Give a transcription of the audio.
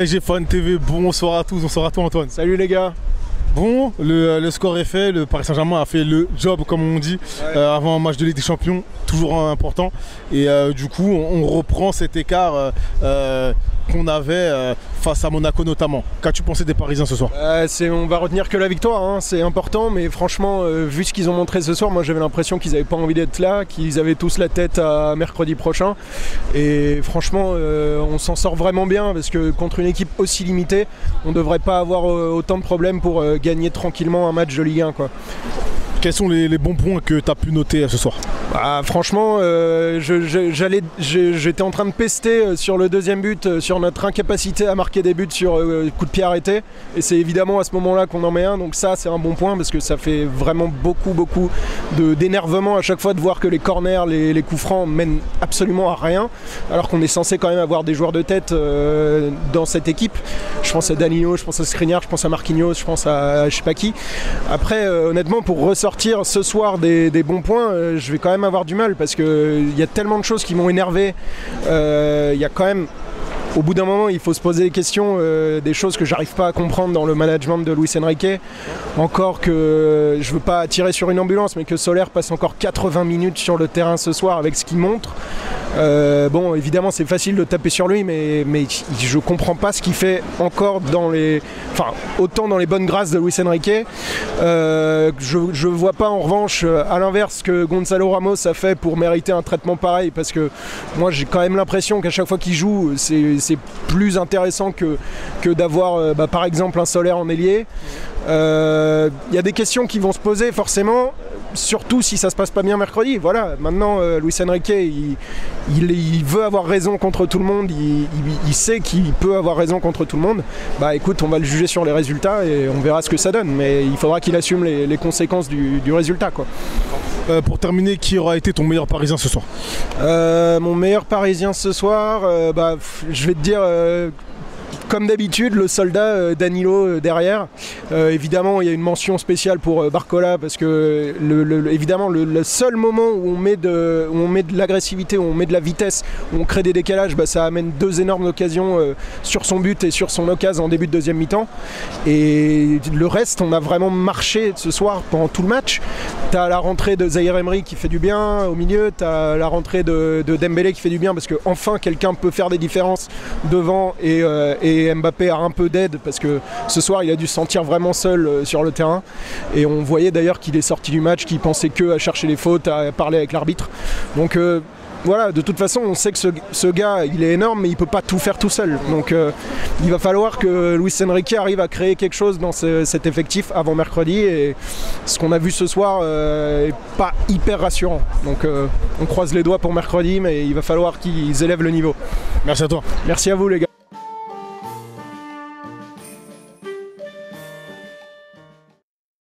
J'ai Fan TV, bonsoir à tous, bonsoir à toi Antoine. Salut les gars. Bon, le score est fait, le Paris Saint-Germain a fait le job comme on dit avant un match de Ligue des Champions, toujours important. Et du coup, on reprend cet écart qu'on avait face à Monaco notamment. Qu'as-tu pensé des Parisiens ce soir? On va retenir que la victoire, hein, c'est important, mais franchement, vu ce qu'ils ont montré ce soir, moi j'avais l'impression qu'ils n'avaient pas envie d'être là, qu'ils avaient tous la tête à mercredi prochain. Et franchement, on s'en sort vraiment bien, parce que contre une équipe aussi limitée, on ne devrait pas avoir autant de problèmes pour gagner tranquillement un match de Ligue 1, quoi. Quels sont les bons points que tu as pu noter ce soir? Franchement, j'étais en train de pester sur le deuxième but, sur notre incapacité à marquer des buts sur coup de pied arrêté. Et c'est évidemment à ce moment-là qu'on en met un. Donc ça, c'est un bon point parce que ça fait vraiment beaucoup d'énervement à chaque fois de voir que les corners, les coups francs mènent absolument à rien. Alors qu'on est censé quand même avoir des joueurs de tête dans cette équipe. Je pense à Danilo, je pense à Skriniar, je pense à Marquinhos, je pense à je sais pas qui. Après, honnêtement, pour ressortir ce soir des bons points, je vais quand même avoir du mal parce qu'il y a tellement de choses qui m'ont énervé. Il y a quand même, au bout d'un moment, il faut se poser des questions, des choses que j'arrive pas à comprendre dans le management de Luis Enrique. Encore que, je veux pas tirer sur une ambulance, mais que Soler passe encore 80 minutes sur le terrain ce soir avec ce qu'il montre. Bon, évidemment, c'est facile de taper sur lui, mais je comprends pas ce qu'il fait encore autant dans les bonnes grâces de Luis Enrique. Je vois pas en revanche, à l'inverse, ce que Gonzalo Ramos a fait pour mériter un traitement pareil, parce que moi j'ai quand même l'impression qu'à chaque fois qu'il joue, c'est plus intéressant que d'avoir par exemple un Soler en ailier. Y a des questions qui vont se poser forcément, surtout si ça se passe pas bien mercredi. Voilà, maintenant Luis Enrique il veut avoir raison contre tout le monde, il sait qu'il peut avoir raison contre tout le monde. Bah écoute, on va le juger sur les résultats et on verra ce que ça donne, mais il faudra qu'il assume les conséquences du résultat, quoi. Pour terminer, qui aura été ton meilleur Parisien ce soir? Mon meilleur Parisien ce soir, je vais te dire, comme d'habitude, le soldat Danilo derrière. Évidemment, il y a une mention spéciale pour Barcola parce que évidemment le seul moment où on met de l'agressivité, où on met de la vitesse, où on crée des décalages, ça amène deux énormes occasions sur son but et sur son occasion en début de deuxième mi-temps. Et le reste, on a vraiment marché ce soir pendant tout le match. T'as la rentrée de Zaïre Emery qui fait du bien au milieu, t'as la rentrée de Dembélé qui fait du bien parce que enfin quelqu'un peut faire des différences devant et Mbappé a un peu d'aide parce que ce soir il a dû se sentir vraiment seul sur le terrain et on voyait d'ailleurs qu'il est sorti du match, qu'il pensait que à chercher les fautes, à parler avec l'arbitre. Donc voilà, de toute façon on sait que ce gars il est énorme mais il peut pas tout faire tout seul. Donc il va falloir que Luis Enrique arrive à créer quelque chose dans cet effectif avant mercredi et ce qu'on a vu ce soir est pas hyper rassurant. Donc on croise les doigts pour mercredi mais il va falloir qu'ils élèvent le niveau. Merci à toi. Merci à vous les gars.